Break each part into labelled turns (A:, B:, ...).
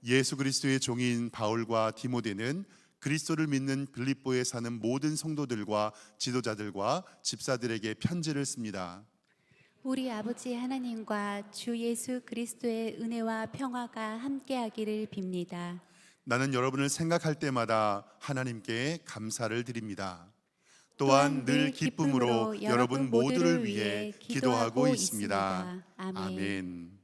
A: 예수 그리스도의 종인 바울과 디모데는 그리스도를 믿는 빌립보에 사는 모든 성도들과 지도자들과 집사들에게 편지를 씁니다.
B: 우리 아버지 하나님과 주 예수 그리스도의 은혜와 평화가 함께하기를 빕니다.
A: 나는 여러분을 생각할 때마다 하나님께 감사를 드립니다. 또한 늘 기쁨으로 여러분 모두를 위해 기도하고 있습니다. 아멘.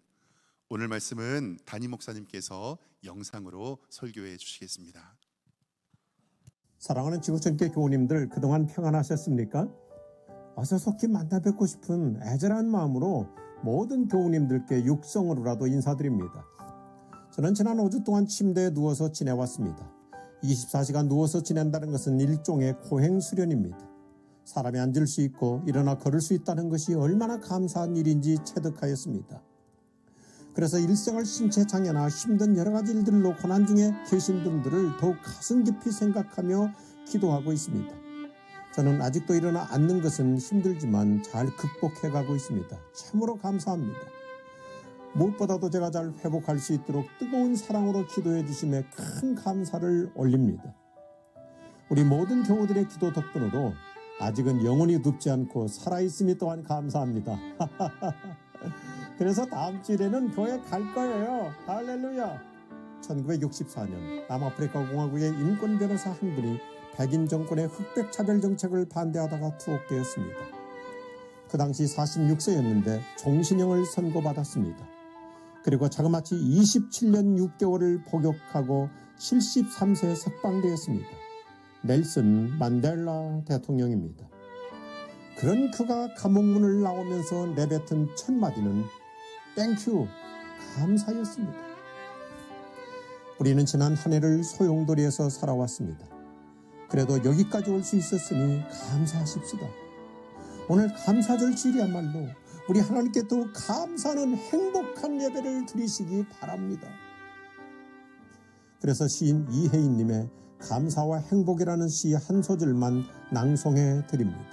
A: 오늘 말씀은 담임 목사님께서 영상으로 설교해 주시겠습니다.
C: 사랑하는 지구촌교회 교우님들, 그동안 평안하셨습니까? 어서 속히 만나 뵙고 싶은 애절한 마음으로 모든 교우님들께 육성으로라도 인사드립니다. 저는 지난 5주 동안 침대에 누워서 지내왔습니다. 24시간 누워서 지낸다는 것은 일종의 고행수련입니다. 사람이 앉을 수 있고 일어나 걸을 수 있다는 것이 얼마나 감사한 일인지 체득하였습니다. 그래서 일생을 신체 장애나 힘든 여러 가지 일들로 고난 중에 계신 분들을 더욱 가슴 깊이 생각하며 기도하고 있습니다. 저는 아직도 일어나 앉는 것은 힘들지만 잘 극복해가고 있습니다. 참으로 감사합니다. 무엇보다도 제가 잘 회복할 수 있도록 뜨거운 사랑으로 기도해 주심에 큰 감사를 올립니다. 우리 모든 교우들의 기도 덕분으로 아직은 영혼이 눕지 않고 살아있음이 또한 감사합니다. 그래서 다음 주에는 교회 갈 거예요. 할렐루야. 1964년 남아프리카 공화국의 인권 변호사 한 분이 백인 정권의 흑백 차별 정책을 반대하다가 투옥되었습니다. 그 당시 46세였는데 종신형을 선고받았습니다. 그리고 자그마치 27년 6개월을 복역하고 73세에 석방되었습니다. 넬슨 만델라 대통령입니다. 그런 그가 감옥문을 나오면서 내뱉은 첫 마디는 땡큐, 감사였습니다. 우리는 지난 한 해를 소용돌이에서 살아왔습니다. 그래도 여기까지 올 수 있었으니 감사하십시다. 오늘 감사절 주일이야말로 우리 하나님께 더 감사하는 행복한 예배를 드리시기 바랍니다. 그래서 시인 이혜인님의 감사와 행복이라는 시 한 소절만 낭송해 드립니다.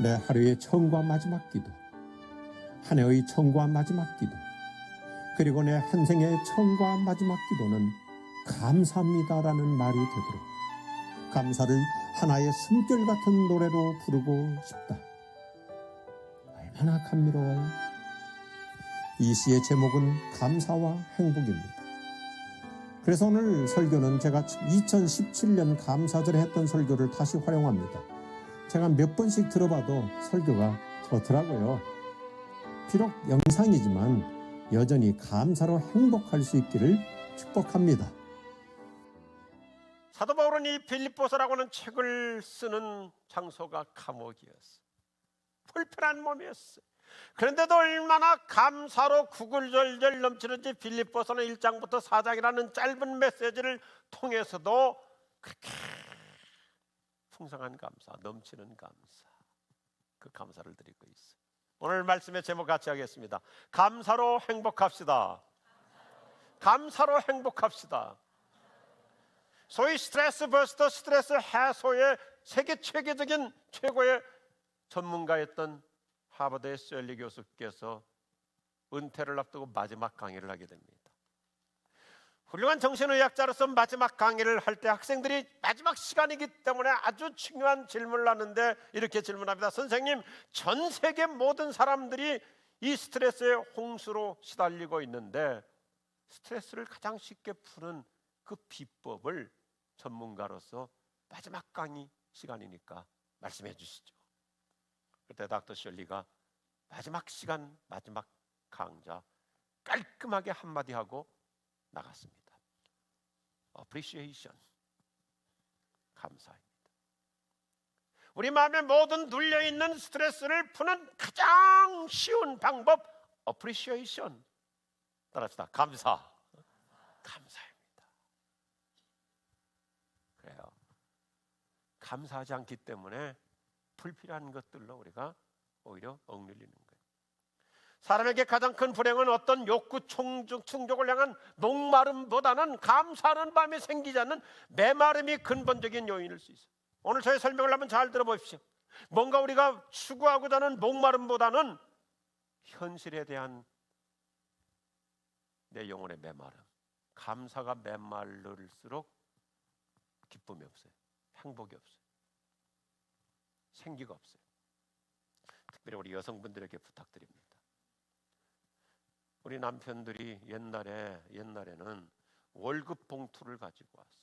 C: 내 하루의 처음과 마지막 기도, 한 해의 처음과 마지막 기도, 그리고 내 한 생의 처음과 마지막 기도는 감사합니다라는 말이 되도록 감사를 하나의 숨결 같은 노래로 부르고 싶다. 얼마나 감미로워요. 이 시의 제목은 감사와 행복입니다. 그래서 오늘 설교는 제가 2017년 감사절에 했던 설교를 다시 활용합니다. 제가 몇 번씩 들어봐도 설교가 좋더라고요. 비록 영상이지만 여전히 감사로 행복할 수 있기를 축복합니다.
D: 사도 바울은 이 빌립보서라고 하는 책을 쓰는 장소가 감옥이었어. 불편한 몸이었어. 그런데도 얼마나 감사로 구글절절 넘치는지 빌립보서는 1장부터 4장이라는 짧은 메시지를 통해서도 그렇게 풍성한 감사, 넘치는 감사, 그 감사를 드리고 있어. 오늘 말씀의 제목 같이 하겠습니다. 감사로 행복합시다. 감사로 행복합시다. 소위 스트레스 버스터, 스트레스 해소의 세계 최고의 전문가였던 하버드의 셀리 교수께서 은퇴를 앞두고 마지막 강의를 하게 됩니다. 훌륭한 정신의학자로서 마지막 강의를 할 때 학생들이 마지막 시간이기 때문에 아주 중요한 질문을 하는데 이렇게 질문합니다. 선생님, 전 세계 모든 사람들이 이 스트레스의 홍수로 시달리고 있는데 스트레스를 가장 쉽게 푸는 그 비법을 전문가로서 마지막 강의 시간이니까 말씀해 주시죠. 그때 닥터 셜리가 마지막 시간, 마지막 강좌 깔끔하게 한마디 하고 나갔습니다. appreciation, 감사입니다. 우리 마음에 모든 눌려있는 스트레스를 푸는 가장 쉬운 방법 appreciation. 따라합시다. 감사. 감사입니다. 그래요. 감사하지 않기 때문에 불필요한 것들로 우리가 오히려 억눌리는 거예요. 사람에게 가장 큰 불행은 어떤 욕구 충족을 향한 목마름보다는 감사하는 마음이 생기지 않는 메마름이 근본적인 요인일 수 있어요. 오늘 저의 설명을 한번 잘 들어보십시오. 뭔가 우리가 추구하고자 하는 목마름보다는 현실에 대한 내 영혼의 메마름, 감사가 메마를수록 기쁨이 없어요. 행복이 없어요. 생기가 없어요. 특별히 우리 여성분들에게 부탁드립니다. 우리 남편들이 옛날에는 월급 봉투를 가지고 왔어요.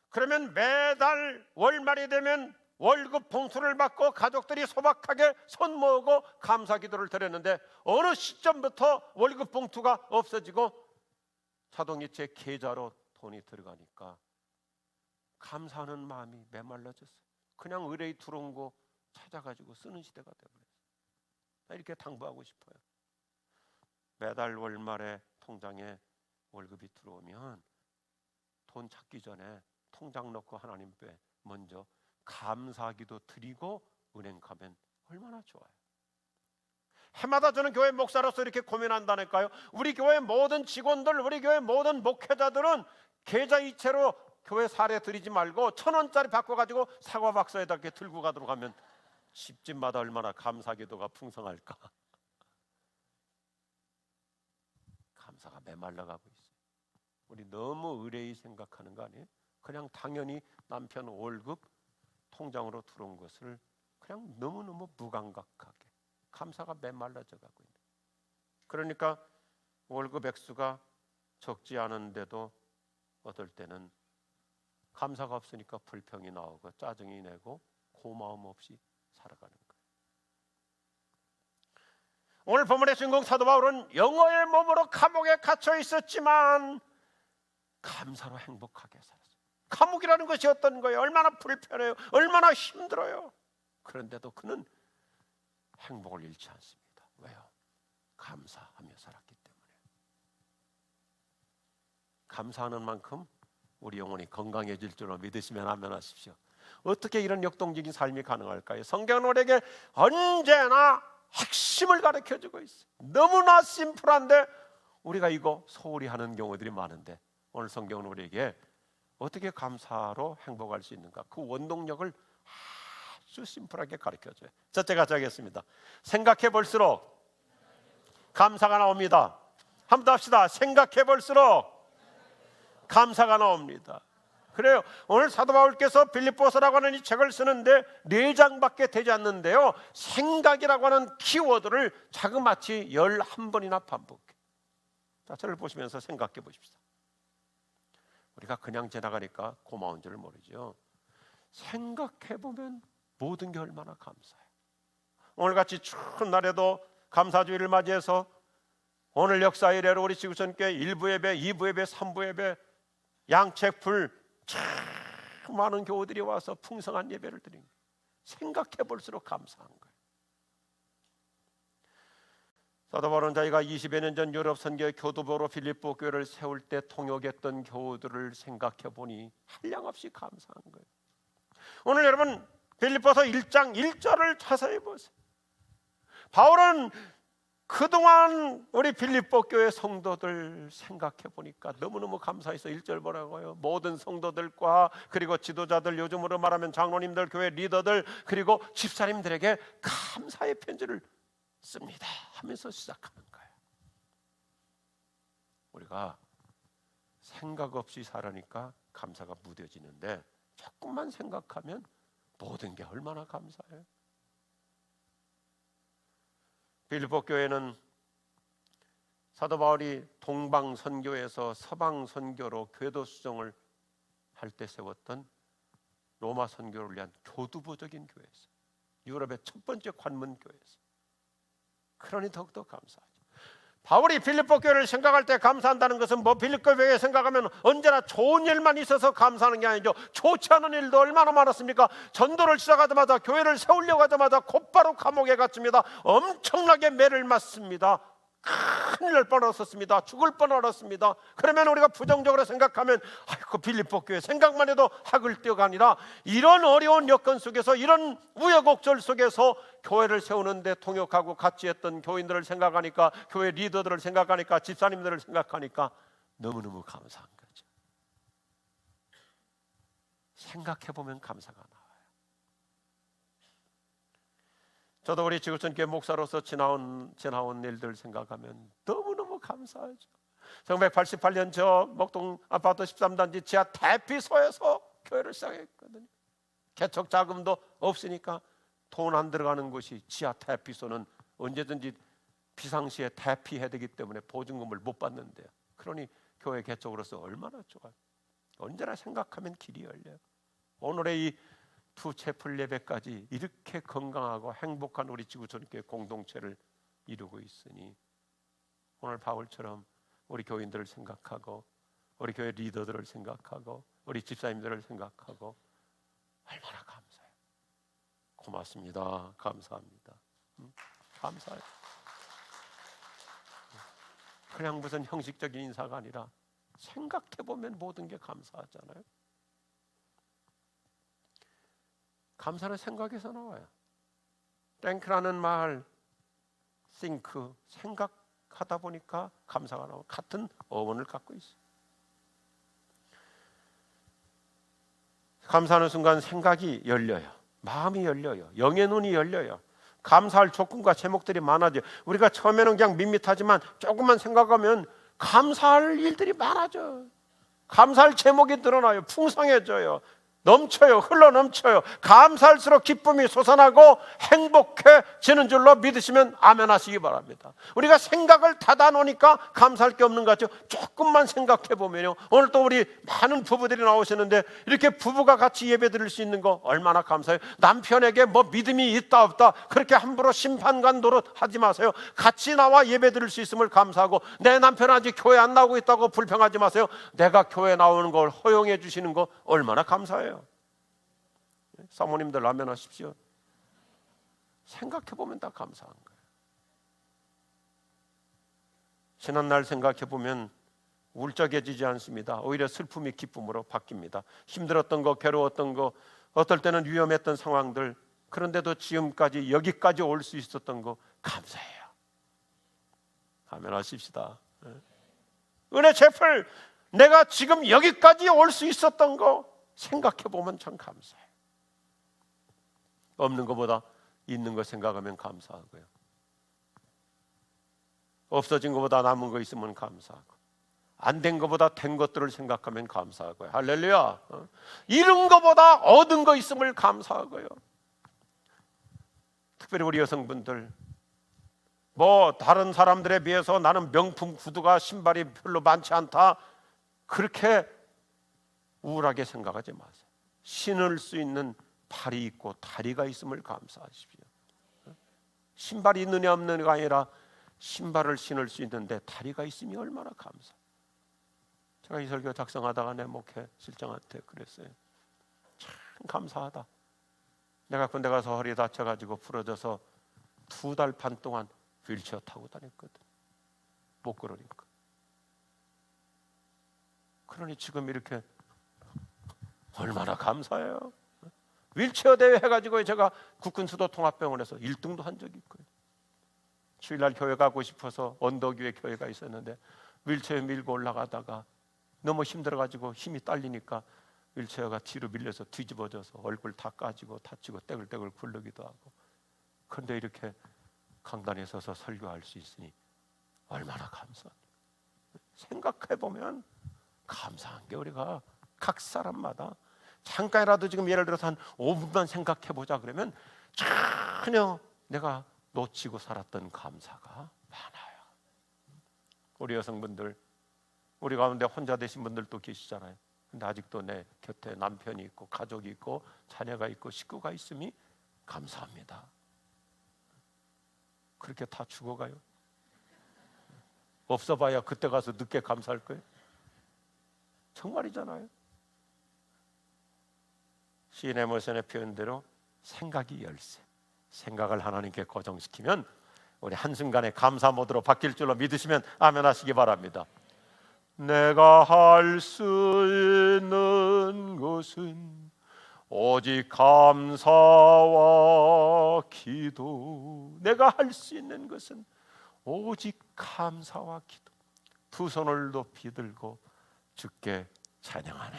D: 그러면 매달 월말이 되면 월급 봉투를 받고 가족들이 소박하게 손 모으고 감사 기도를 드렸는데, 어느 시점부터 월급 봉투가 없어지고 자동이체 계좌로 돈이 들어가니까 감사하는 마음이 메말라졌어요. 그냥 의뢰이 들어온 거 찾아가지고 쓰는 시대가 되어버렸어요. 이렇게 당부하고 싶어요. 매달 월말에 통장에 월급이 들어오면 돈 찾기 전에 통장 넣고 하나님께 먼저 감사기도 드리고 은행 가면 얼마나 좋아요. 해마다 저는 교회 목사로서 이렇게 고민한다니까요. 우리 교회 모든 직원들, 우리 교회 모든 목회자들은 계좌 이체로 교회 사례 드리지 말고 1,000원짜리 바꿔가지고 사과박스에다 이렇게 들고 가도록 하면 집집마다 얼마나 감사기도가 풍성할까. 감사가 메말라가고 있어요. 우리 너무 의뢰히 생각하는 거 아니에요? 그냥 당연히 남편 월급 통장으로 들어온 것을 그냥 너무너무 무감각하게, 감사가 메말라져 가고 있는. 그러니까 월급 액수가 적지 않은데도 어떨 때는 감사가 없으니까 불평이 나오고 짜증이 내고 고마움 없이 살아가는 거예요. 오늘 본문의 주인공 사도 바울은 영어의 몸으로 감옥에 갇혀 있었지만 감사로 행복하게 살았어요. 감옥이라는 것이 어떤 거예요? 얼마나 불편해요. 얼마나 힘들어요. 그런데도 그는 행복을 잃지 않습니다. 왜요? 감사하며 살았기 때문에. 감사하는 만큼 우리 영혼이 건강해질 줄로 믿으시면 아멘 하십시오. 어떻게 이런 역동적인 삶이 가능할까요? 성경은 우리에게 언제나 핵심을 가르쳐주고 있어요. 너무나 심플한데 우리가 이거 소홀히 하는 경우들이 많은데, 오늘 성경은 우리에게 어떻게 감사로 행복할 수 있는가, 그 원동력을 아주 심플하게 가르쳐줘요. 첫째 같이 하겠습니다. 생각해 볼수록 감사가 나옵니다. 한번 더 합시다. 생각해 볼수록 감사가 나옵니다. 그래요. 오늘 사도 바울께서 빌립보서라고 하는 이 책을 쓰는데 4장밖에 되지 않는데요, 생각이라고 하는 키워드를 자그마치 11번이나 반복해요. 자, 저를 보시면서 생각해 보십시다. 우리가 그냥 지나가니까 고마운 줄 모르죠. 생각해 보면 모든 게 얼마나 감사해요. 오늘같이 추운 날에도 감사주의를 맞이해서 오늘 역사 이래로 우리 지구촌교회 1부 예배, 2부 예배, 3부 예배 양책풀 참 많은 교우들이 와서 풍성한 예배를 드린 거예요. 생각해 볼수록 감사한 거예요. 사도 바울은 자기가 20여 년 전 유럽 선교의 교두보로 빌립보 교회를 세울 때 통역했던 교우들을 생각해 보니 한량없이 감사한 거예요. 오늘 여러분 빌립보서 1장 1절을 자세히 보세요. 바울은 그동안 우리 빌립보 교회 성도들 생각해 보니까 너무너무 감사해서 1절 뭐라고요? 모든 성도들과 그리고 지도자들, 요즘으로 말하면 장로님들, 교회 리더들, 그리고 집사님들에게 감사의 편지를 씁니다 하면서 시작하는 거예요. 우리가 생각 없이 살으니까 감사가 무뎌지는데, 조금만 생각하면 모든 게 얼마나 감사해요. 빌립보 교회는 사도 바울이 동방 선교에서 서방 선교로 궤도 수정을 할 때 세웠던 로마 선교를 위한 교두보적인 교회였어요. 유럽의 첫 번째 관문 교회였어요. 그러니 더욱더 감사하죠. 바울이 빌립보 교회를 생각할 때 감사한다는 것은 뭐 빌립보 교회 생각하면 언제나 좋은 일만 있어서 감사하는 게 아니죠. 좋지 않은 일도 얼마나 많았습니까? 전도를 시작하자마자, 교회를 세우려고 하자마자 곧바로 감옥에 갇힙니다. 엄청나게 매를 맞습니다. 큰일 날 뻔했었습니다. 죽을 뻔했습니다. 그러면 우리가 부정적으로 생각하면 아이고 빌립보 교회 생각만 해도 학을 뛰어가 아니라, 이런 어려운 여건 속에서, 이런 우여곡절 속에서 교회를 세우는데 통역하고 같이 했던 교인들을 생각하니까, 교회 리더들을 생각하니까, 집사님들을 생각하니까 너무너무 감사한 거죠. 생각해보면 감사가 나와요. 저도 우리 지구촌교회 목사로서 지나온 일들 생각하면 너무너무 감사하죠. 1988년 저 목동 아파트 13단지 지하 대피소에서 교회를 시작했거든요. 개척 자금도 없으니까 돈 안 들어가는 곳이 지하 대피소는 언제든지 비상시에 대피해야 되기 때문에 보증금을 못 받는데요. 그러니 교회 개척으로서 얼마나 좋아요. 언제나 생각하면 길이 열려요. 오늘의 이 두 채플 예배까지 이렇게 건강하고 행복한 우리 지구촌교회 공동체를 이루고 있으니 오늘 바울처럼 우리 교인들을 생각하고 우리 교회 리더들을 생각하고 우리 집사님들을 생각하고 얼마나 감사해요. 고맙습니다. 감사합니다. 감사해요. 그냥 무슨 형식적인 인사가 아니라 생각해보면 모든 게 감사하잖아요. 감사는 생각에서 나와요. 땡크라는 말, think, 생각하다 보니까 감사가 나와요. 같은 어원을 갖고 있어요. 감사하는 순간 생각이 열려요. 마음이 열려요. 영의 눈이 열려요. 감사할 조건과 제목들이 많아져요. 우리가 처음에는 그냥 밋밋하지만 조금만 생각하면 감사할 일들이 많아져요. 감사할 제목이 늘어나요. 풍성해져요. 넘쳐요. 흘러넘쳐요. 감사할수록 기쁨이 솟아나고 행복해지는 줄로 믿으시면 아멘 하시기 바랍니다. 우리가 생각을 닫아 놓으니까 감사할 게 없는 것 같죠. 조금만 생각해 보면요, 오늘 또 우리 많은 부부들이 나오시는데 이렇게 부부가 같이 예배 드릴 수 있는 거 얼마나 감사해요. 남편에게 뭐 믿음이 있다 없다 그렇게 함부로 심판관 노릇 하지 마세요. 같이 나와 예배 드릴 수 있음을 감사하고, 내 남편 아직 교회 안 나오고 있다고 불평하지 마세요. 내가 교회 나오는 걸 허용해 주시는 거 얼마나 감사해요. 사모님들 아멘 하십시오. 생각해보면 다 감사한 거예요. 지난날 생각해보면 울적해지지 않습니다. 오히려 슬픔이 기쁨으로 바뀝니다. 힘들었던 거, 괴로웠던 거, 어떨 때는 위험했던 상황들, 그런데도 지금까지 여기까지 올 수 있었던 거 감사해요. 아멘 하십시다. 은혜 채플, 내가 지금 여기까지 올 수 있었던 거 생각해보면 참 감사해요. 없는 것보다 있는 거 생각하면 감사하고요. 없어진 것보다 남은 거 있으면 감사하고, 안 된 것보다 된 것들을 생각하면 감사하고요. 할렐루야. 잃은 것보다 얻은 거 있음을 감사하고요. 특별히 우리 여성분들, 뭐 다른 사람들에 비해서 나는 명품 구두가 신발이 별로 많지 않다 그렇게 우울하게 생각하지 마세요. 신을 수 있는 발이 있고 다리가 있음을 감사하십시오. 신발이 있느냐 없느냐가 아니라 신발을 신을 수 있는데 다리가 있으니 얼마나 감사. 제가 이 설교 작성하다가 내 목회 실장한테 그랬어요. 참 감사하다. 내가 군대 가서 허리 다쳐가지고 부러져서 2달 반 동안 휠체어 타고 다녔거든. 못 걸으니까. 그러니 지금 이렇게 얼마나 감사해요. 휠체어 대회 해가지고 제가 국군수도통합병원에서 1등도 한 적이 있고요. 주일날 교회 가고 싶어서 언덕 위에 교회가 있었는데 휠체어 밀고 올라가다가 너무 힘들어가지고 힘이 딸리니까 휠체어가 뒤로 밀려서 뒤집어져서 얼굴 다 까지고 다치고 떼글떼글 굴르기도 하고, 그런데 이렇게 강단에 서서 설교할 수 있으니 얼마나 감사합니다. 생각해보면 감사한 게 우리가 각 사람마다 잠깐이라도 지금 예를 들어서 한 5분만 생각해보자 그러면 전혀 내가 놓치고 살았던 감사가 많아요. 우리 여성분들, 우리 가운데 혼자 되신 분들도 계시잖아요. 근데 아직도 내 곁에 남편이 있고 가족이 있고 자녀가 있고 식구가 있음이 감사합니다. 그렇게 다 죽어가요? 없어봐야 그때 가서 늦게 감사할 거예요. 정말이잖아요. 시인 에머슨의 표현대로 생각이 열쇠. 생각을 하나님께 고정시키면 우리 한순간에 감사 모드로 바뀔 줄로 믿으시면 아멘 하시기 바랍니다. 내가 할 수 있는 것은 오직 감사와 기도. 내가 할 수 있는 것은 오직 감사와 기도. 두 손을 높이 들고 주께 찬양하네.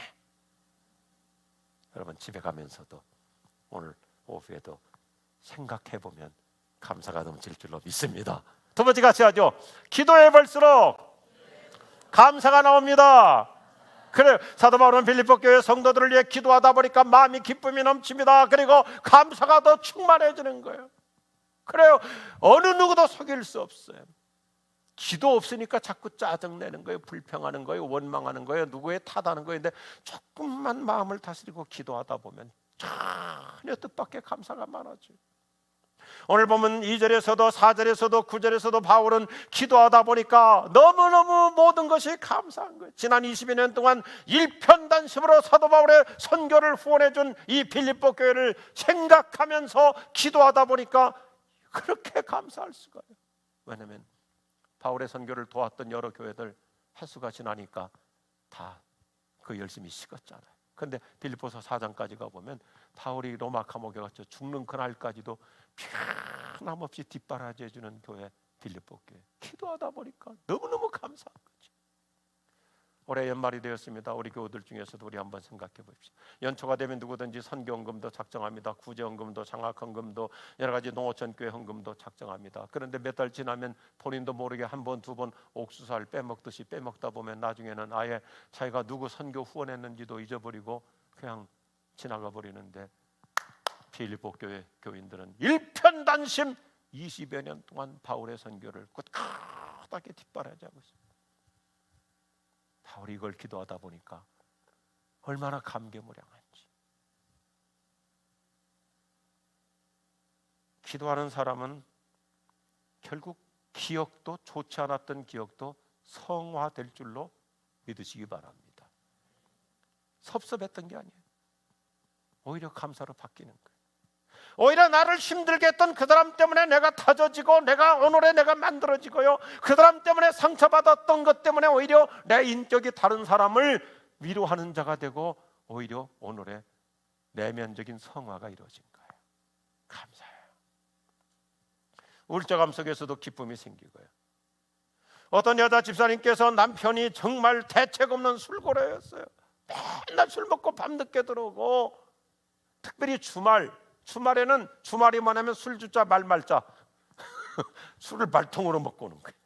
D: 여러분 집에 가면서도 오늘 오후에도 생각해보면 감사가 넘칠 줄로 믿습니다. 두 번째 같이 하죠. 기도해 볼수록 감사가 나옵니다. 그래, 사도 바울은 빌립보 교회 성도들을 위해 기도하다 보니까 마음이 기쁨이 넘칩니다. 그리고 감사가 더 충만해지는 거예요. 그래요, 어느 누구도 속일 수 없어요. 기도 없으니까 자꾸 짜증내는 거예요, 불평하는 거예요, 원망하는 거예요, 누구에 탓하는 거예요. 근데 조금만 마음을 다스리고 기도하다 보면 전혀 뜻밖의 감사가 많아져요. 오늘 보면 2절에서도 4절에서도 9절에서도 바울은 기도하다 보니까 너무너무 모든 것이 감사한 거예요. 지난 22년 동안 일편단심으로 사도 바울의 선교를 후원해준 이 빌립보 교회를 생각하면서 기도하다 보니까 그렇게 감사할 수가 있어요. 왜냐하면 바울의 선교를 도왔던 여러 교회들 횟수가 지나니까 다 그 열심히 식었잖아요. 그런데 빌립보서 4장까지 가보면 바울이 로마 감옥에 갇혀 죽는 그날까지도 변함없이 뒷바라지해주는 교회, 빌립보 교회. 기도하다 보니까 너무너무 감사한 거죠. 올해 연말이 되었습니다. 우리 교우들 중에서도 우리 한번 생각해 봅시다. 연초가 되면 누구든지 선교헌금도 작정합니다. 구제헌금도, 장학헌금도, 여러 가지 농어촌교회 헌금도 작정합니다. 그런데 몇 달 지나면 본인도 모르게 한 번, 두 번 옥수수알 빼먹듯이 빼먹다 보면 나중에는 아예 자기가 누구 선교 후원했는지도 잊어버리고 그냥 지나가 버리는데, 빌립보 교회 교인들은 일편단심 20여 년 동안 바울의 선교를 꿋꿋하게 뒷바라지하고 있습니다. 바울이 이걸 기도하다 보니까 얼마나 감개무량한지. 기도하는 사람은 결국 기억도, 좋지 않았던 기억도 성화될 줄로 믿으시기 바랍니다. 섭섭했던 게 아니에요. 오히려 감사로 바뀌는 거예요. 오히려 나를 힘들게 했던 그 사람 때문에 내가 다져지고, 내가 오늘의 내가 만들어지고요, 그 사람 때문에 상처받았던 것 때문에 오히려 내 인격이 다른 사람을 위로하는 자가 되고, 오히려 오늘의 내면적인 성화가 이루어진 거예요. 감사해요. 울적함 속에서도 기쁨이 생기고요. 어떤 여자 집사님께서 남편이 정말 대책 없는 술고래였어요. 맨날 술 먹고 밤늦게 들어오고, 특별히 주말에는, 주말이만 하면 술주자 말말자 술을 발통으로 먹고 오는 거예요.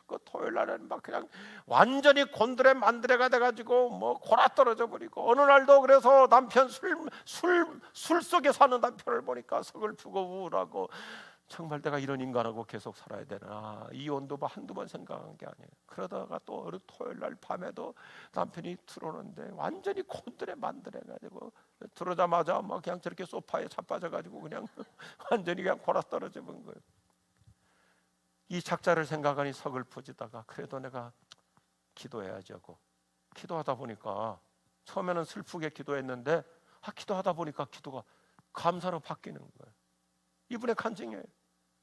D: 그 토요일 날은 막 그냥 완전히 곤드레 만드레가 돼가지고 뭐 골아 떨어져 버리고, 어느 날도 그래서 남편 술 속에 사는 남편을 보니까 서글프고 우울하고, 정말 내가 이런 인간하고 계속 살아야 되나, 이혼도 한두 번 생각한 게 아니에요. 그러다가 또 어느 토요일 날 밤에도 남편이 들어오는데 완전히 곤드레 만드레 가지고, 들어오자마자 막 그냥 저렇게 소파에 자빠져 가지고 그냥 완전히 그냥 골아 떨어져 본 거예요. 이 작자를 생각하니 서글퍼지다가 그래도 내가 기도해야지 하고 기도하다 보니까, 처음에는 슬프게 기도했는데 기도하다 보니까 기도가 감사로 바뀌는 거예요. 이분의 간증이에요.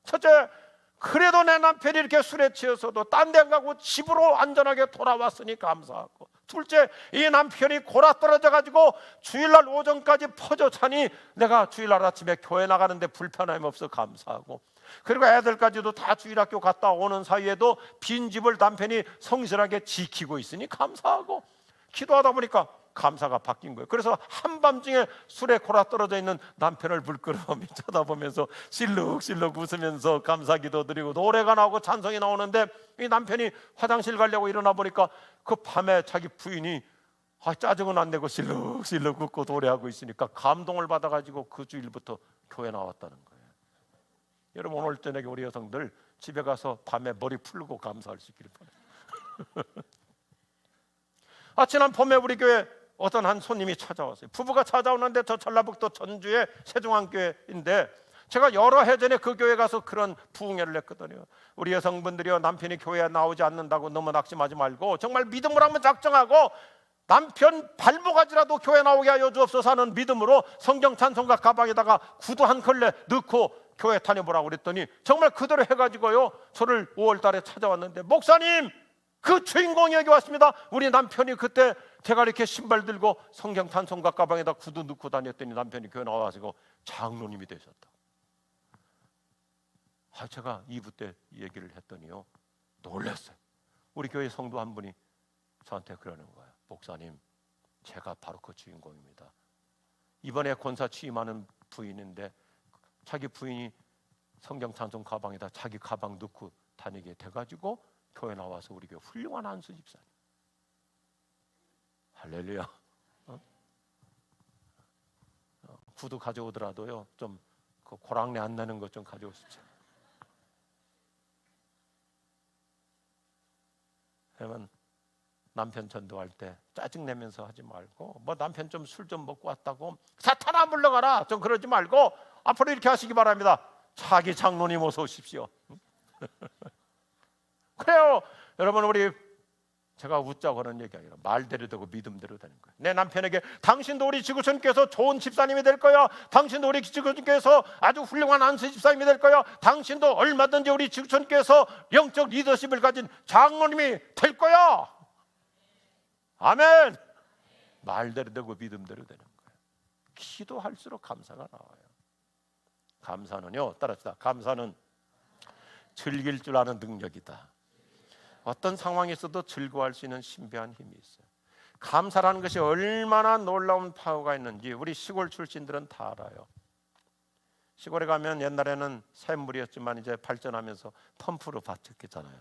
D: 첫째, 그래도 내 남편이 이렇게 술에 취해서도 딴 데 안 가고 집으로 안전하게 돌아왔으니 감사하고, 둘째, 이 남편이 골아 떨어져 가지고 주일날 오전까지 퍼져 자니 내가 주일날 아침에 교회 나가는데 불편함이 없어 감사하고, 그리고 애들까지도 다 주일학교 갔다 오는 사이에도 빈집을 남편이 성실하게 지키고 있으니 감사하고, 기도하다 보니까 감사가 바뀐 거예요. 그래서 한밤중에 술에 골아 떨어져 있는 남편을 불끄러미 쳐다보면서 실룩실룩 웃으면서 감사기도 드리고 노래가 나오고 찬송이 나오는데, 이 남편이 화장실 가려고 일어나 보니까 그 밤에 자기 부인이 짜증은 안 내고 실룩실룩 웃고 노래하고 있으니까 감동을 받아가지고 그 주일부터 교회 나왔다는 거예요. 여러분, 오늘 저녁에 우리 여성들 집에 가서 밤에 머리 풀고 감사할 수 있기를 바랍니다. 지난 봄에 우리 교회 어떤 한 손님이 찾아왔어요. 부부가 찾아오는데 저 전라북도 전주의 세종안교회인데, 제가 여러 해 전에 그 교회 가서 그런 부흥회를 했거든요. 우리 여성분들이요, 남편이 교회에 나오지 않는다고 너무 낙심하지 말고 정말 믿음으로 한번 작정하고, 남편 발목아지라도 교회 나오게 하여 주옵소서 하는 믿음으로 성경 찬송가 가방에다가 구두 한 컬레 넣고 교회 다녀보라고 그랬더니 정말 그대로 해가지고요, 저를 5월 달에 찾아왔는데, 목사님, 그 주인공이 여기 왔습니다. 우리 남편이 그때 제가 이렇게 신발 들고 성경 찬송가 가방에다 구두 넣고 다녔더니 남편이 교회 나와가지고 장로님이 되셨다. 제가 2부 때 얘기를 했더니요, 놀랐어요. 우리 교회 성도 한 분이 저한테 그러는 거예요. 목사님, 제가 바로 그 주인공입니다. 이번에 권사 취임하는 부인인데 자기 부인이 성경 찬송 가방에다 자기 가방 넣고 다니게 돼가지고 교회 나와서 우리 교회 훌륭한 안수 집사님. 할렐루야. 구두 가져오더라도요 좀 그 고랑내 안 나는 것 좀 가져오십시오. 여러분, 남편 전도할 때 짜증 내면서 하지 말고, 뭐 남편 좀 술 좀 먹고 왔다고 사탄아 물러가라 좀 그러지 말고 앞으로 이렇게 하시기 바랍니다. 자기 장로님 어서 오십시오. 그래요. 여러분, 우리 제가 웃자고 하는 얘기 아니라 말대로 되고 믿음대로 되는 거예요. 내 남편에게 당신도 우리 지구촌께서 좋은 집사님이 될 거야. 당신도 우리 지구촌께서 아주 훌륭한 안수 집사님이 될 거야. 당신도 얼마든지 우리 지구촌께서 영적 리더십을 가진 장로님이 될 거야. 아멘. 말대로 되고 믿음대로 되는 거예요. 기도할수록 감사가 나와요. 감사는요, 따라합시다. 감사는 즐길 줄 아는 능력이다. 어떤 상황에서도 즐거워할 수 있는 신비한 힘이 있어요. 감사라는 것이 얼마나 놀라운 파워가 있는지 우리 시골 출신들은 다 알아요. 시골에 가면 옛날에는 샘물이었지만 이제 발전하면서 펌프로 바쳤겠잖아요.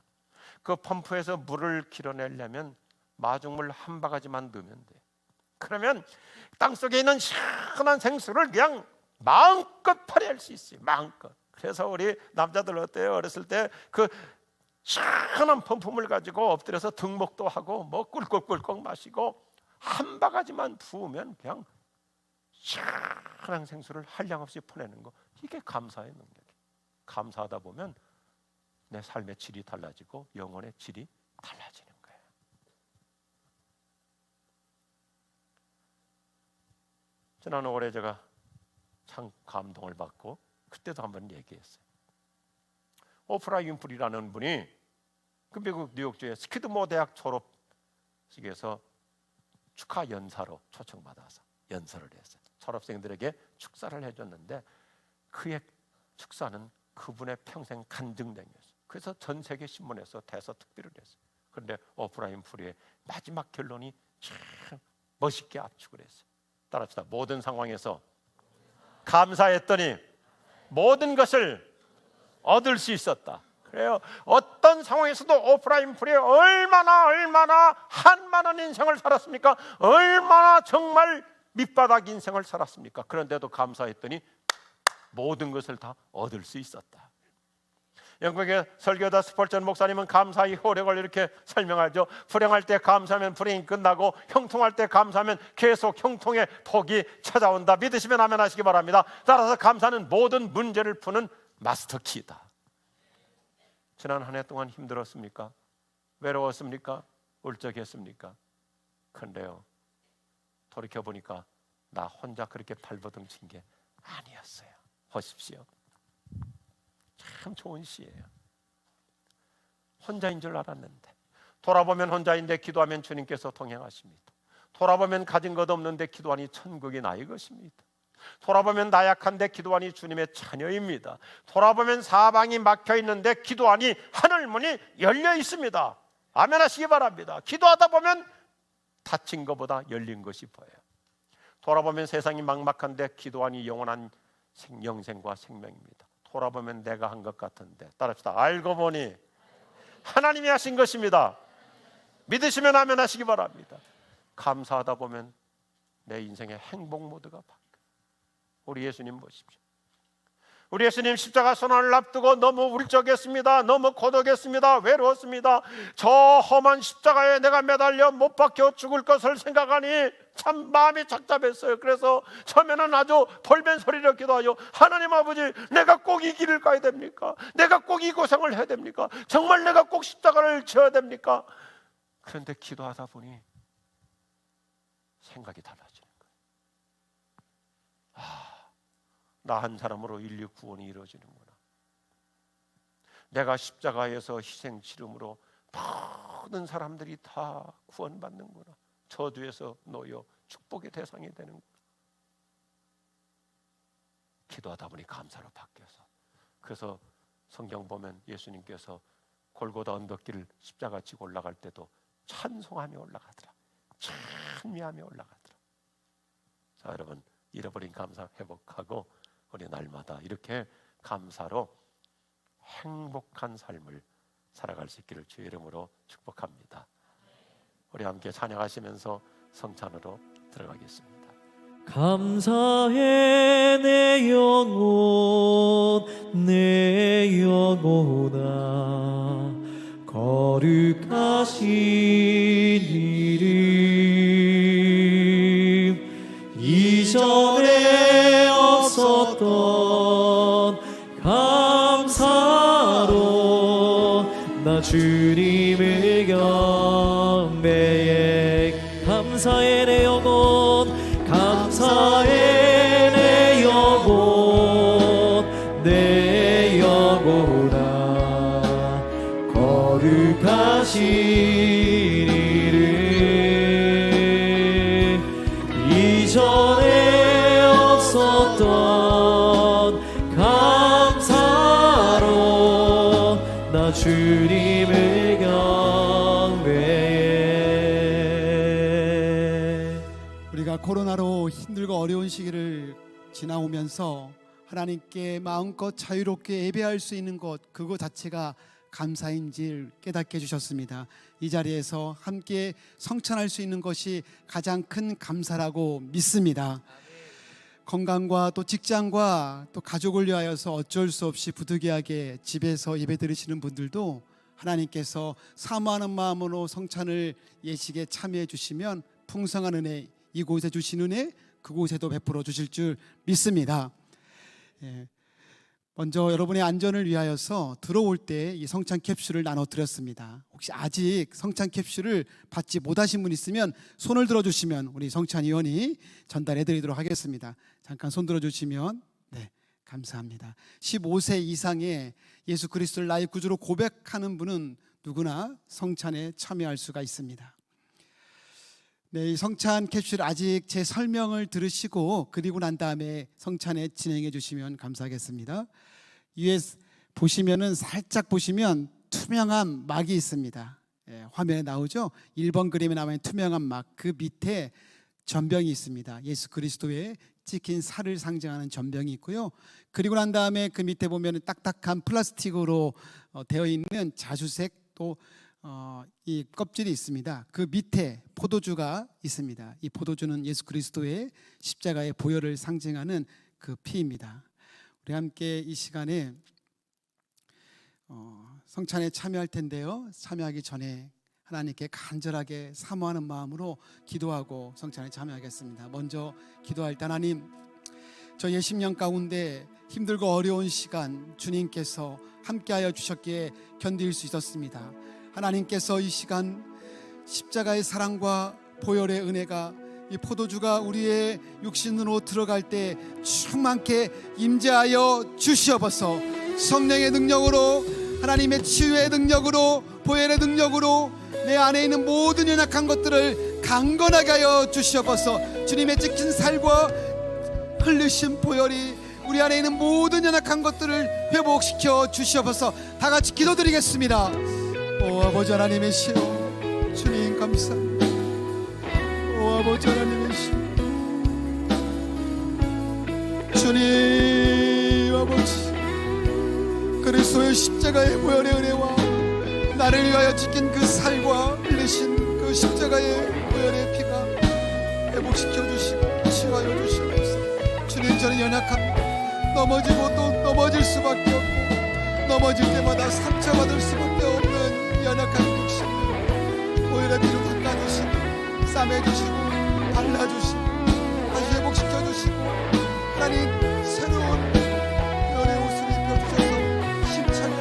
D: 그 펌프에서 물을 길어내려면 마중물 한 바가지만 넣으면 돼. 그러면 땅속에 있는 시원한 생수를 그냥 마음껏 발휘할 수 있어요. 마음껏. 그래서 우리 남자들 어때요? 어렸을 때 그 시원한 펌프물 가지고 엎드려서 등목도 하고 뭐 꿀꺽꿀꺽 마시고 한 바가지만 부으면 그냥 시원한 생수를 한량없이 퍼내는 거. 이게 감사의 능력이에요. 감사하다 보면 내 삶의 질이 달라지고 영혼의 질이 달라지는 거예요. 지난 5월에 제가 참 감동을 받고 그때도 한번 얘기했어요. 오프라 윈프리라는 분이 그 미국 뉴욕주의 스키드모 대학 졸업식에서 축하 연사로 초청받아서 연설을 했어요. 졸업생들에게 축사를 해줬는데 그의 축사는 그분의 평생 간증맹이었어요. 그래서 전 세계 신문에서 대서특필을 했어요. 그런데 오프라 윈프리의 마지막 결론이 참 멋있게 압축을 했어요. 따라합시다. 모든 상황에서 감사했더니 모든 것을 얻을 수 있었다. 그래요. 어떤 상황에서도 오프라 윈프리 얼마나 한만한 인생을 살았습니까? 얼마나 정말 밑바닥 인생을 살았습니까? 그런데도 감사했더니 모든 것을 다 얻을 수 있었다. 영국의 설교다 스펄전 목사님은 감사의 효력을 이렇게 설명하죠. 불행할 때 감사하면 불행이 끝나고 형통할 때 감사하면 계속 형통의 복이 찾아온다. 믿으시면 아멘 하시기 바랍니다. 따라서 감사는 모든 문제를 푸는 마스터키다. 지난 한 해 동안 힘들었습니까? 외로웠습니까? 울적했습니까? 근데요, 돌이켜보니까 나 혼자 그렇게 발버둥 친 게 아니었어요. 보십시오. 참 좋은 시예요. 혼자인 줄 알았는데 돌아보면 혼자인데 기도하면 주님께서 동행하십니다. 돌아보면 가진 것 없는데 기도하니 천국이 나의 것입니다. 돌아보면 나약한데 기도하니 주님의 자녀입니다. 돌아보면 사방이 막혀 있는데 기도하니 하늘문이 열려 있습니다. 아멘 하시기 바랍니다. 기도하다 보면 닫힌 것보다 열린 것이 보여요. 돌아보면 세상이 막막한데 기도하니 영원한 영생과 생명입니다. 돌아보면 내가 한 것 같은데, 따라합시다. 알고 보니 하나님이 하신 것입니다. 믿으시면 아멘 하시기 바랍니다. 감사하다 보면 내 인생의 행복 모드가 바뀌어요. 우리 예수님 보십시오. 우리 예수님 십자가 선언을 앞두고 너무 울적했습니다. 너무 고독했습니다. 외로웠습니다. 저 험한 십자가에 내가 매달려 못 박혀 죽을 것을 생각하니 참 마음이 착잡했어요. 그래서 처음에는 아주 볼멘 소리로 기도하여 하나님 아버지, 내가 꼭 이 길을 가야 됩니까? 내가 꼭 이 고생을 해야 됩니까? 정말 내가 꼭 십자가를 져야 됩니까? 그런데 기도하다 보니 생각이 달라지는 거예요. 나 한 사람으로 인류 구원이 이루어지는구나. 내가 십자가에서 희생 치름으로 모든 사람들이 다 구원받는구나. 저주에서 놓여 축복의 대상이 되는구나. 기도하다 보니 감사로 바뀌어서, 그래서 성경 보면 예수님께서 골고다 언덕길을 십자가 지고 올라갈 때도 찬송하며 올라가더라. 찬미하며 올라가더라. 자, 여러분, 잃어버린 감사 회복하고 우리 날마다 이렇게 감사로 행복한 삶을 살아갈 수 있기를 주의 이름으로 축복합니다. 우리 함께 찬양하시면서 성찬으로 들어가겠습니다.
E: 감사해 내 영혼 내 영혼아 거룩하신 이름 이전에 없었던 감사로 나 주님을 경배해 감사해 내 영혼 감사해 내 영혼 내 영혼아 거룩하신 이름 이전에 없었던 감사로 나 주님을 경배해.
F: 우리가 코로나로 힘들고 어려운 시기를 지나오면서 하나님께 마음껏 자유롭게 예배할 수 있는 것 그거 자체가 감사인지를 깨닫게 해주셨습니다. 이 자리에서 함께 성찬할 수 있는 것이 가장 큰 감사라고 믿습니다. 건강과 또 직장과 또 가족을 위하여서 어쩔 수 없이 부득이하게 집에서 예배 드리시는 분들도 하나님께서 사모하는 마음으로 성찬을 예식에 참여해 주시면 풍성한 은혜 이곳에 주신 은혜 그곳에도 베풀어 주실 줄 믿습니다. 먼저 여러분의 안전을 위하여서 들어올 때 이 성찬 캡슐을 나눠 드렸습니다. 혹시 아직 성찬 캡슐을 받지 못하신 분 있으면 손을 들어주시면 우리 성찬위원이 전달해 드리도록 하겠습니다. 잠깐 손 들어주시면 네, 감사합니다. 15세 이상의 예수 그리스도를 나의 구주로 고백하는 분은 누구나 성찬에 참여할 수가 있습니다. 네, 이 성찬 캡슐 아직 제 설명을 들으시고 그리고 난 다음에 성찬에 진행해 주시면 감사하겠습니다. 위에 보시면은 살짝 보시면 투명한 막이 있습니다. 화면에 나오죠? 1번 그림에 나와 있는 투명한 막 그 밑에 전병이 있습니다. 예수 그리스도의 찍힌 살을 상징하는 전병이 있고요. 그리고 난 다음에 그 밑에 보면 딱딱한 플라스틱으로 되어 있는 자주색 또 이 껍질이 있습니다. 그 밑에 포도주가 있습니다. 이 포도주는 예수 그리스도의 십자가의 보혈을 상징하는 그 피입니다. 우리 함께 이 시간에 성찬에 참여할 텐데요. 참여하기 전에 하나님께 간절하게 사모하는 마음으로 기도하고 성찬에 참여하겠습니다. 먼저 기도할 때 하나님, 저희의 10년 가운데 힘들고 어려운 시간 주님께서 함께하여 주셨기에 견딜 수 있었습니다. 하나님께서 이 시간 십자가의 사랑과 보혈의 은혜가 이 포도주가 우리의 육신으로 들어갈 때 충만케 임재하여 주시옵소서. 성령의 능력으로 하나님의 치유의 능력으로 보혈의 능력으로 내 안에 있는 모든 연약한 것들을 강건하게 하여 주시옵소서. 주님의 찍힌 살과 흘리신 보혈이 우리 안에 있는 모든 연약한 것들을 회복시켜 주시옵소서. 다 같이 기도드리겠습니다. 오 아버지 하나님의 시여 주님 감사합니다. 오 아버지 하나님의 시여 주님 아버지 그리스도의 십자가의 보혈의 은혜와 나를 위하여 지킨 그 살과 흘리신 그 십자가의 보혈의 피가 회복시켜 주시고 치유하여 주시옵소서. 주님 저는 연약합니다. 넘어지고 또 넘어질 수밖에 없고 넘어질 때마다 상처받을 수밖에 없는 연약한 육신을 보혈의 피로 닦아주시고 싸매주시고 발라주시고 다시 회복시켜주시고 하나님 새로운 열의 옷을 입혀주셔서 힘차게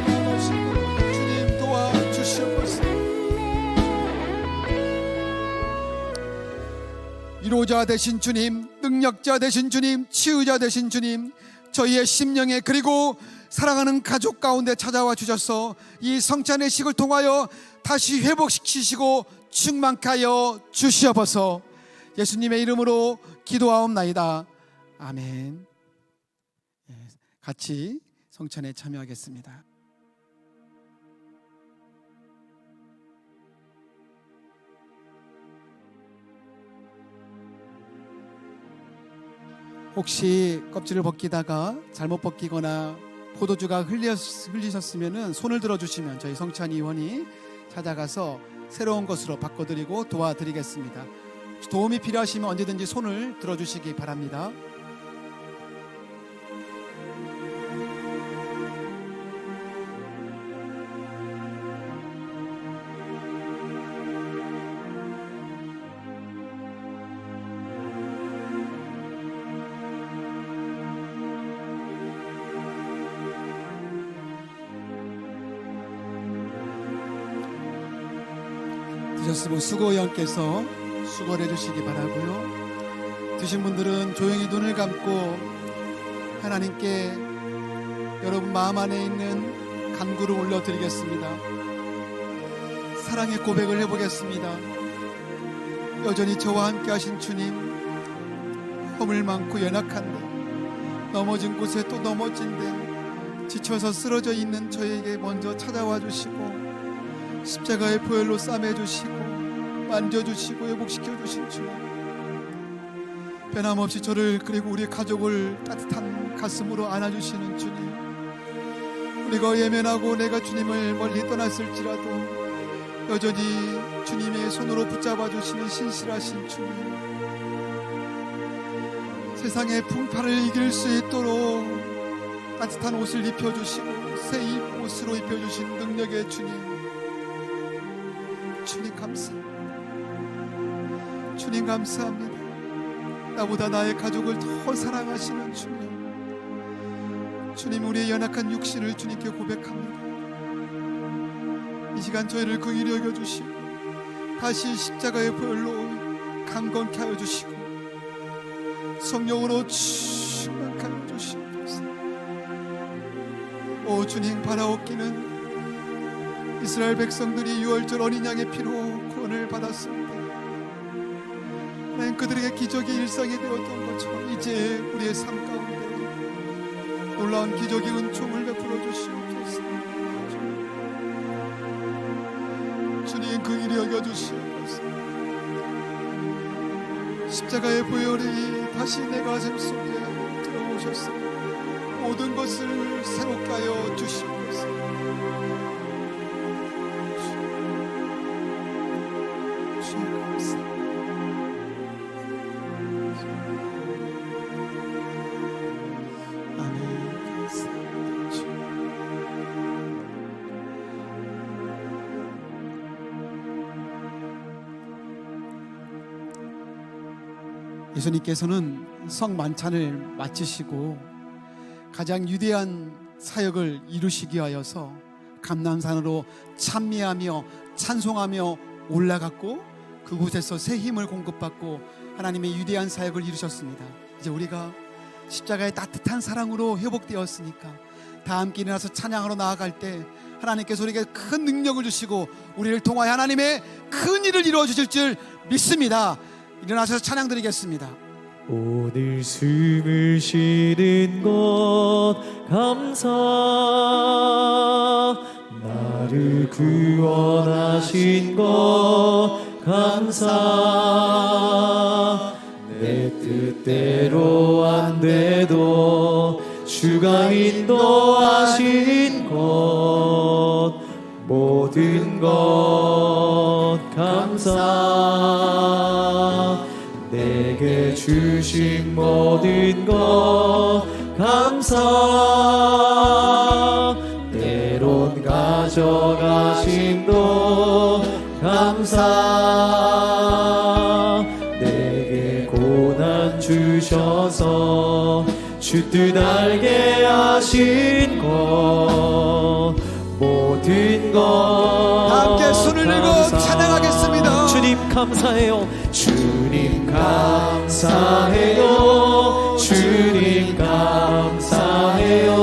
F: 나아갈 수 있도록 주님 도와주시옵소서. 위로자 되신 주님, 능력자 되신 주님, 치유자 되신 주님, 저희의 심령에 그리고 사랑하는 가족 가운데 찾아와 주셔서 이 성찬의 식을 통하여 다시 회복시키시고 충만케 하여 주시옵소서. 예수님의 이름으로 기도하옵나이다. 아멘. 같이 성찬에 참여하겠습니다. 혹시 껍질을 벗기다가 잘못 벗기거나 포도주가 흘리셨으면은 손을 들어주시면 저희 성찬 의원이 찾아가서 새로운 것으로 바꿔드리고 도와드리겠습니다. 도움이 필요하시면 언제든지 손을 들어주시기 바랍니다. 드셨으면 수고의원께서 수고를 해주시기 바라고요. 드신 분들은 조용히 눈을 감고 하나님께 여러분 마음 안에 있는 간구를 올려드리겠습니다. 사랑의 고백을 해보겠습니다. 여전히 저와 함께 하신 주님, 허물 많고 연약한데 넘어진 곳에 또 넘어진데 지쳐서 쓰러져 있는 저에게 먼저 찾아와 주시고 십자가의 보혈로 싸매주시고 만져주시고 회복시켜주신 주님, 변함없이 저를 그리고 우리 가족을 따뜻한 가슴으로 안아주시는 주님, 우리가 예면하고 내가 주님을 멀리 떠났을지라도 여전히 주님의 손으로 붙잡아 주시는 신실하신 주님, 세상의 풍파를 이길 수 있도록 따뜻한 옷을 입혀주시고 새 옷으로 입혀주신 능력의 주님, 주님 감사합니다. 주님 감사합니다. 나보다 나의 가족을 더 사랑하시는 주님, 주님 우리의 연약한 육신을 주님께 고백합니다. 이 시간 저희를 긍휼히 여겨주시고 다시 십자가의 보혈로 강건케 하여 주시고 성령으로 충만케 하여 주시옵소서. 오 주님, 바라옵기는 이스라엘 백성들이 유월절 어린 양의 피로 구원을 받았습니다. 하나님, 그들에게 기적이 일상이 되었던 것처럼 이제 우리의 삶 가운데 놀라운 기적의 은총을 베풀어 주시옵소서. 주님 긍휼히 여겨주시옵소서. 십자가의 보혈이 다시 내 가슴 속에 들어오셔서 모든 것을 새롭게 하여 주시옵소서. 예수님께서는 성만찬을 마치시고 가장 위대한 사역을 이루시기 하여서 감람산으로 찬미하며 찬송하며 올라갔고 그곳에서 새 힘을 공급받고 하나님의 위대한 사역을 이루셨습니다. 이제 우리가 십자가의 따뜻한 사랑으로 회복되었으니까 다 함께 일어나서 찬양하러 나아갈 때 하나님께서 우리에게 큰 능력을 주시고 우리를 통하여 하나님의 큰 일을 이루어 주실 줄 믿습니다. 일어나셔서 찬양 드리겠습니다.
E: 오늘 숨을 쉬는 것 감사, 나를 구원하신 것 감사, 내 뜻대로 안 돼도 주가 인도하신 것 모든 것 감사, 내게 주신 모든 것 감사, 때론 가져가심도 감사, 내게 고난 주셔서 주 뜻 알게 하신 것 모든 것
F: 함께 손을 들고 찬양하겠습니다.
E: 주님 감사해요. 주님 감사해요. 주님 감사해요.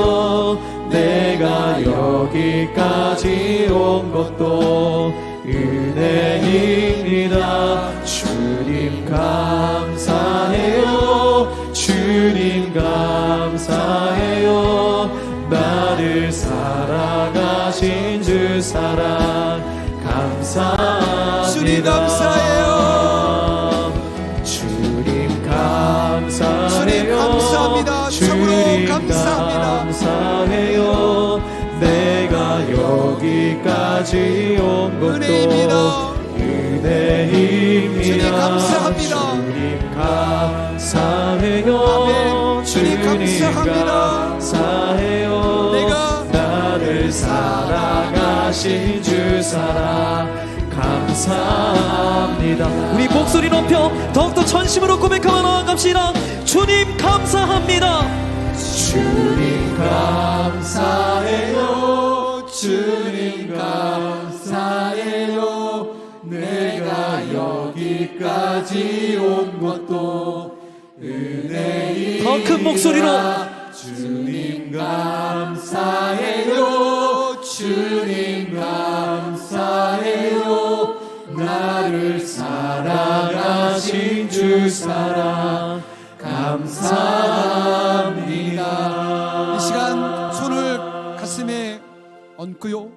E: 내가 여기까지 온 것도 은혜입니다. 주님 감사해요. 주님 감사해요. 나를 살아가신 주 사랑 감사합니다.
F: 주님 감사해요.
E: 주님 감사해요.
F: 주님 감사합니다. 참으로 감사합니다.
E: 감사해요. 여기까지 온 것도
F: 은혜입니다.
E: 은혜입니다.
F: 주님 감사합니다.
E: 주님 감사해요.
F: 아멘. 주님 감사합니다.
E: 감사해요.
F: 내가
E: 나를 사랑하신 주 사랑 감사합니다. 우리 목소리 높여 더욱더 전심으로 고백하며 나아갑시다. 주님 감사합니다. 주님 감사해요. 주님 감사해요. 내가 여기까지 온 것도 은혜입니다. 더 큰 목소리로 주님 감사해요. 주님 감사해요. 나를 사랑하신 주 사랑 감사합니다.
F: 이 시간 손을 가슴에 얹고요,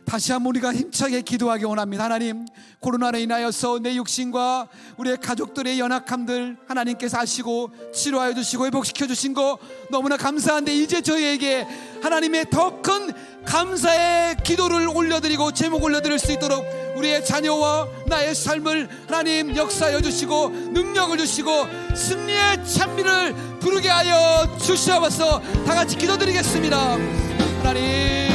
F: 다시 한번 우리가 힘차게 기도하기 원합니다. 하나님, 코로나로 인하여서 내 육신과 우리의 가족들의 연약함들 하나님께서 아시고 치료하여 주시고 회복시켜 주신 거 너무나 감사한데, 이제 저희에게 하나님의 더 큰 감사의 기도를 올려드리고 제목 올려드릴 수 있도록 우리의 자녀와 나의 삶을 하나님 역사하여 주시고 능력을 주시고 승리의 찬미를 부르게 하여 주시옵소서. 다 같이 기도드리겠습니다. 하나님,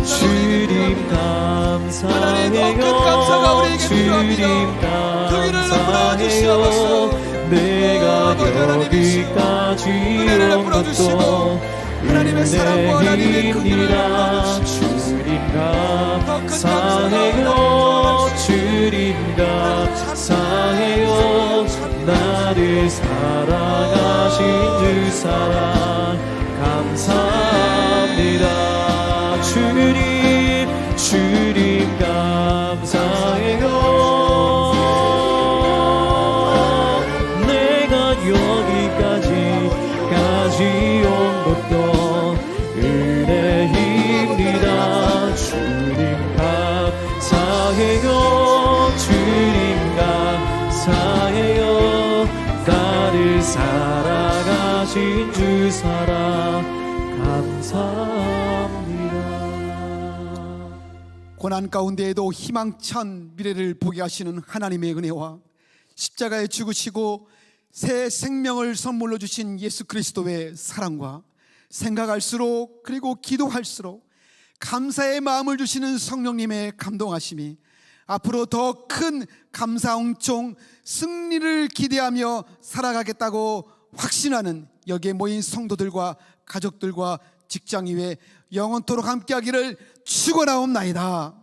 E: 주님 감사해요.
F: 감사가 우리에게 필요합니다.
E: 주님
F: 그 일을 너무나
E: 감사해요. 내가 여기까지 온 것도
F: 하나님의 사랑과 하나님의
E: 은혜입니다. 주님 감사해요. 주님 감사해요. 나를 사랑하신 주 사랑 감사합니다. 주님 감사해요. 내가 여기까지 온 것도 은혜입니다. 주님 감사해요. 주님 감사해요. 나를 사랑하신 주 사랑 감사합니다.
F: 고난 가운데에도 희망찬 미래를 보게 하시는 하나님의 은혜와 십자가에 죽으시고 새 생명을 선물로 주신 예수 그리스도의 사랑과 생각할수록 그리고 기도할수록 감사의 마음을 주시는 성령님의 감동하심이 앞으로 더 큰 감사옹총 승리를 기대하며 살아가겠다고 확신하는 여기에 모인 성도들과 가족들과 직장 이외 영원토록 함께하기를 축원하옵나이다.